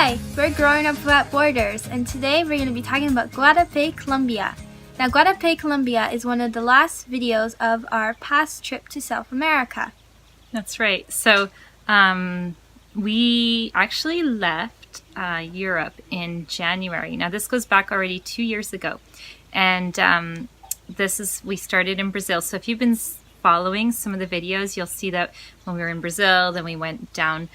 Hi, we're Growing Up Without Borders, and today we're going to be talking about Guatape, Colombia. Now, Guatape, Colombia is one of the last videos of our past trip to South America. That's right. So we actually left Europe in January. Now, this goes back already 2 years ago, and we started in Brazil. So if you've been following some of the videos, you'll see that when we were in Brazil, then we went down,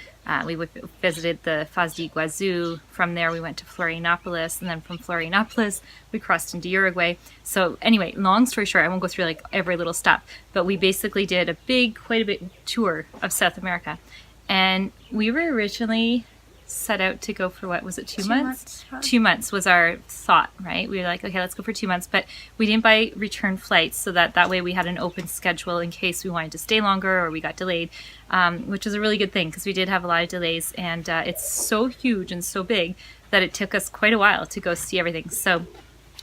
we visited the Foz do Iguazu. From there we went to Florianopolis, and then from Florianopolis we crossed into Uruguay. So anyway, long story short, I won't go through like every little stop, but we basically did quite a bit tour of South America. And we were originally set out to go for, what was it, 2 months? 2 months was our thought, right? We were like, okay, let's go for 2 months, but we didn't buy return flights, so that way we had an open schedule in case we wanted to stay longer or we got delayed, which is a really good thing because we did have a lot of delays, and it's so huge and so big that it took us quite a while to go see everything. So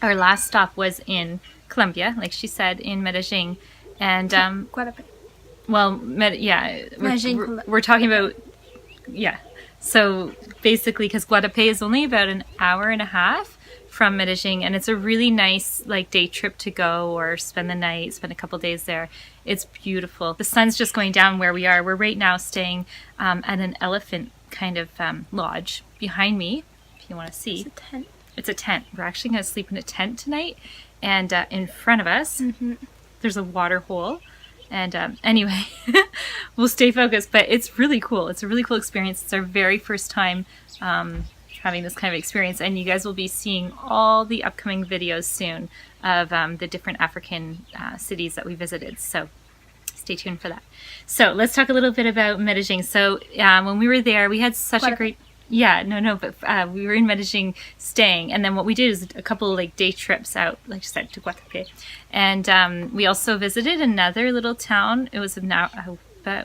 our last stop was in Colombia, like she said, in Medellin, and Guatape. well, we're talking about, yeah. So basically, because Guatape is only about an hour and a half from Medellin, and it's a really nice like day trip to go or spend the night, spend a couple days there. It's beautiful. The sun's just going down where we are. We're right now staying at an elephant kind of lodge behind me, if you want to see. It's a tent. It's a tent. We're actually going to sleep in a tent tonight, and in front of us, there's a water hole. And anyway, we'll stay focused, but it's really cool. It's a really cool experience. It's our very first time having this kind of experience, and you guys will be seeing all the upcoming videos soon of the different African cities that we visited. So stay tuned for that. So let's talk a little bit about Medellin. So when we were there, we had such a great... Yeah, but we were in Medellin staying, and then what we did is a couple of like day trips out, like I said, to Guatape, and we also visited another little town. It was about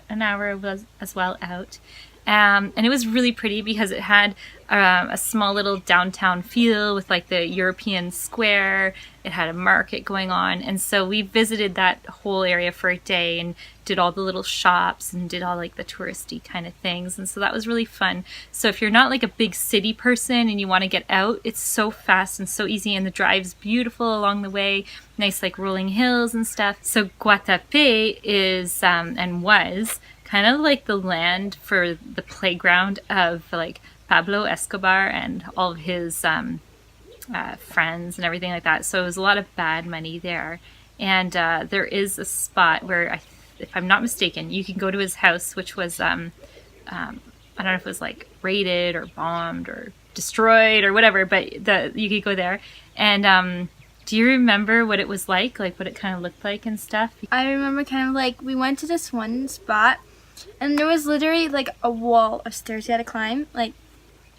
an hour as well out, and it was really pretty because it had a small little downtown feel with like the European square. It had a market going on, and so we visited that whole area for a day and did all the little shops and did all like the touristy kind of things, and so that was really fun. So if you're not like a big city person and you want to get out, it's so fast and so easy, and the drive's beautiful along the way, nice like rolling hills and stuff. So Guatape is and was kind of like the land for the playground of like Pablo Escobar and all of his friends and everything like that. So it was a lot of bad money there, and there is a spot where if I'm not mistaken, you can go to his house, which was I don't know if it was like raided or bombed or destroyed or whatever, but you could go there. And do you remember what it was like what it kind of looked like and stuff? I remember kind of like we went to this one spot, and there was literally like a wall of stairs you had to climb, like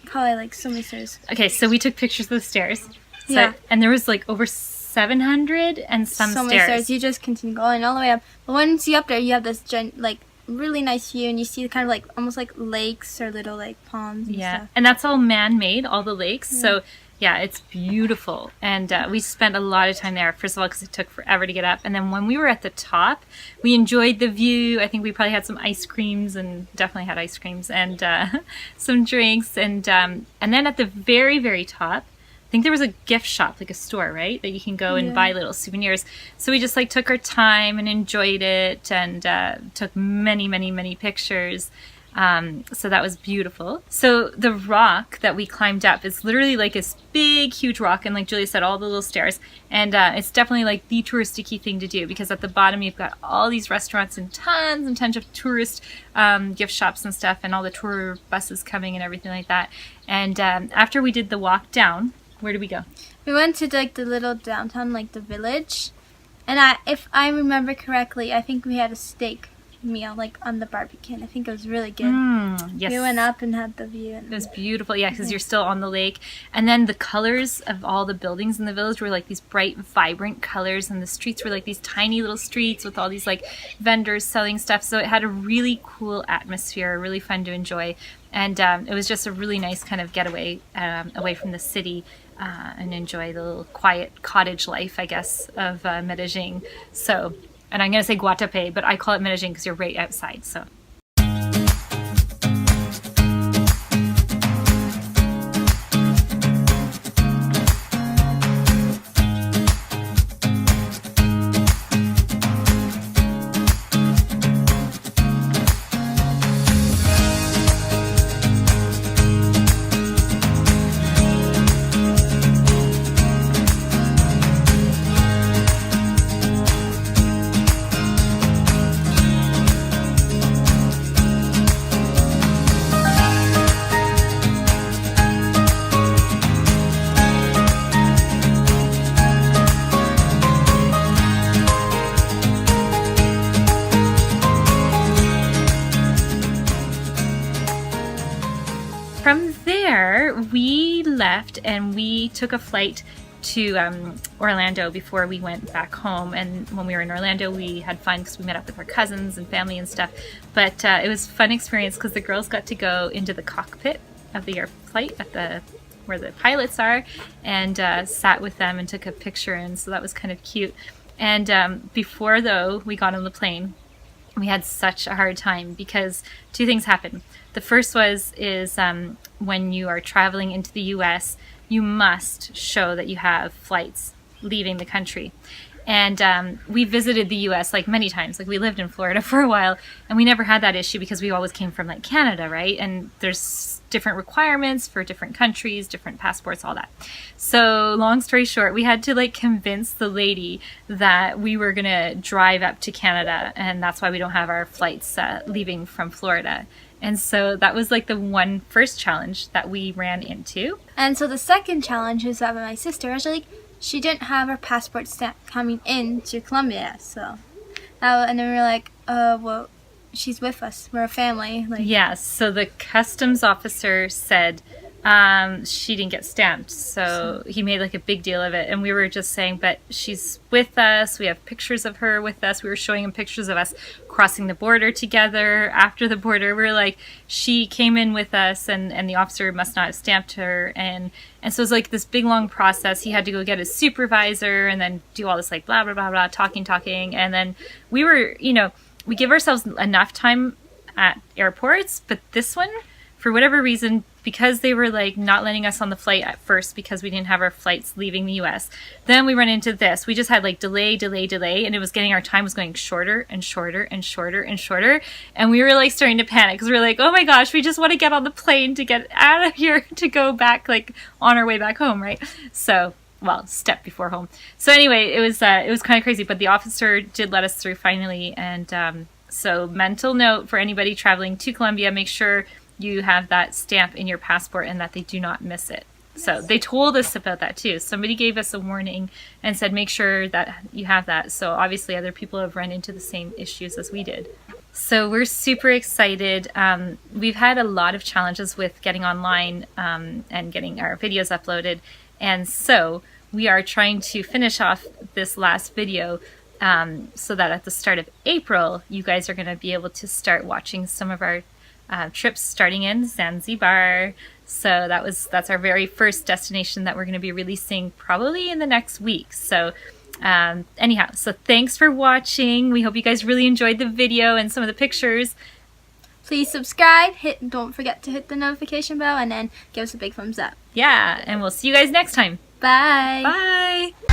probably like so many stairs. Okay, so we took pictures of the stairs. So, yeah. And there was like over 700 and some so stairs. Many stairs. You just continue going all the way up. But once you're up there, you have this like really nice view, and you see kind of like almost like lakes or little like ponds and stuff. And that's all man-made, all the lakes. Yeah. So yeah, it's beautiful. And we spent a lot of time there, first of all, because it took forever to get up. And then when we were at the top, we enjoyed the view. I think we probably had some ice creams, and definitely had ice creams, and some drinks. And then at the very, very top, I think there was a gift shop, like a store, right? That you can go and buy little souvenirs. So we just like took our time and enjoyed it, and took many, many, many pictures. So that was beautiful. So the rock that we climbed up is literally like this big, huge rock, and like Julia said, all the little stairs. And it's definitely like the touristy thing to do, because at the bottom you've got all these restaurants and tons of tourist gift shops and stuff, and all the tour buses coming and everything like that. And after we did the walk down, where did we go? We went to like the little downtown, like the village, and if I remember correctly, I think we had a steak meal like on the barbecue, and I think it was really good. Yes. We went up and had the view, and it was beautiful, because you're still on the lake, and then the colors of all the buildings in the village were like these bright, vibrant colors, and the streets were like these tiny little streets with all these like vendors selling stuff. So it had a really cool atmosphere, really fun to enjoy, and it was just a really nice kind of getaway away from the city, and enjoy the little quiet cottage life, I guess, of Medellin. So, and I'm going to say Guatape, but I call it Medellin because you're right outside. So from there, we left and we took a flight to Orlando before we went back home. And when we were in Orlando, we had fun because we met up with our cousins and family and stuff. But it was a fun experience because the girls got to go into the cockpit of the airplane at where the pilots are, and sat with them and took a picture. And so that was kind of cute. And before, though, we got on the plane, we had such a hard time because two things happened. The first is when you are traveling into the U.S., you must show that you have flights leaving the country. And we visited the U.S. like many times. Like we lived in Florida for a while, and we never had that issue because we always came from like Canada, right? And there's different requirements for different countries, different passports, all that. So long story short, we had to like convince the lady that we were gonna drive up to Canada, and that's why we don't have our flights leaving from Florida. And so that was like the first challenge that we ran into. And so the second challenge is that my sister actually, she didn't have her passport stamp coming into Colombia. So and then we were like, well, she's with us. We're a family. Like, yes. So the customs officer said she didn't get stamped. So he made like a big deal of it. And we were just saying, but she's with us. We have pictures of her with us. We were showing him pictures of us crossing the border together. After the border, we were like, she came in with us, and the officer must not have stamped her. And so it was like this big long process. He had to go get his supervisor and then do all this like blah, blah, blah, blah, talking. And then we were, we give ourselves enough time at airports, but this one, for whatever reason, because they were like not letting us on the flight at first because we didn't have our flights leaving the US. Then we run into this. We just had like delay, and it was getting, our time was going shorter and shorter and shorter and shorter. And we were like starting to panic because we were like, oh my gosh, we just want to get on the plane to get out of here to go back, like on our way back home, right? So, well, step before home. So anyway, it was kind of crazy, but the officer did let us through finally. And so mental note for anybody traveling to Colombia, make sure you have that stamp in your passport and that they do not miss it. So they told us about that too. Somebody gave us a warning and said, make sure that you have that. So obviously other people have run into the same issues as we did. So we're super excited. We've had a lot of challenges with getting online and getting our videos uploaded. And so we are trying to finish off this last video so that at the start of April, you guys are going to be able to start watching some of our trips starting in Zanzibar. So that's our very first destination that we're going to be releasing probably in the next week. So anyhow, so thanks for watching. We hope you guys really enjoyed the video and some of the pictures. Please subscribe, don't forget to hit the notification bell, and then give us a big thumbs up. Yeah, and we'll see you guys next time. Bye. Bye.